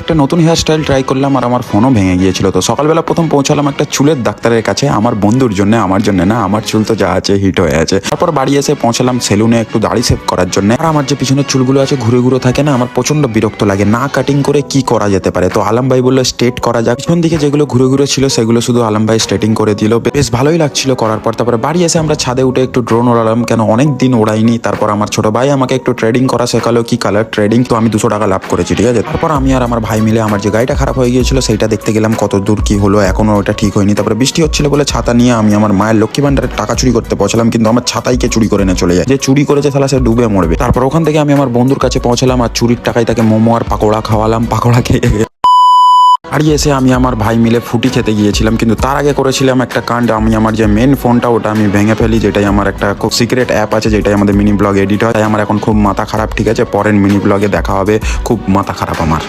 একটা নতুন hair style try করলাম আর আমার ফোনও ভেঙে গিয়েছিল। তো সকালবেলা প্রথম পৌঁছালাম একটা চুলের ডাক্তারের কাছে, আমার বন্ধুর জন্য, আমার জন্য না, আমার চুল তো যা আছে হিট হয়ে আছে। তারপর বাড়ি এসে পৌঁছালাম সেলুনে একটু দাড়ি সেভ করার জন্য। আর আমার যে পিছনের চুলগুলো আছে ঘুরে ঘুরে থাকে না, আমার প্রচন্ড বিরক্ত লাগে। না কাটিং করে কি করা যেতে পারে? তো আলম ভাই বললো স্ট্রেট করা যাক। পিছন দিকে যেগুলো ঘুরে ঘুরে ছিল সেগুলো শুধু আলম ভাই স্ট্রেটিং করে দিল, বেশ ভালোই লাগছিল করার পর। তারপরে বাড়ি এসে আমরা ছাদে উঠে একটু ড্রোন ওড়ালাম, কেন অনেক দিন ওড়াইনি। তারপর আমার ছোট ভাই আমাকে একটু ট্রেডিং করা শেখালো, কি কালার ট্রেডিং। তো আমি 200 টাকা লাভ করেছি, ঠিক আছে। তারপর আমি আর আমার ভাই মিলে আমার যে গাড়িটা খারাপ হয়ে গিয়েছিল সেইটা দেখতে গেলাম কত দূর কি হলো, এখনো ওটা ঠিক হয়নি। তারপরে বৃষ্টি হচ্ছিল বলে ছাতা নিয়ে আমি আমার মায়ের লক্ষ্মী ভান্ডারের টাকা চুরি করতে পৌঁছালাম, কিন্তু আমার ছাতাইকে চুরি করে নিয়ে চলে যায়। যে চুরি করেছে তাহলে সে ডুবে মরবে। তারপর ওখান থেকে আমি আমার বন্ধুর কাছে পৌঁছালাম আর চুরির টাকায় তাকে মোমো আর পাকোড়া খাওয়ালাম। পাকোড়া খেয়ে বাড়ি এসে আমি আমার ভাই মিলে ফুটি খেতে গিয়েছিলাম, কিন্তু তার আগে করেছিলাম একটা কাণ্ড। আমি আমার যে মেন ফোনটা ওটা আমি ভেঙে ফেলি, যেটাই আমার একটা খুব সিক্রেট অ্যাপ আছে যেটাই আমাদের মিনি ব্লগ এডিট হয়। তাই আমার এখন খুব মাথা খারাপ, ঠিক আছে। পরের মিনি ব্লগে দেখা হবে। খুব মাথা খারাপ আমার।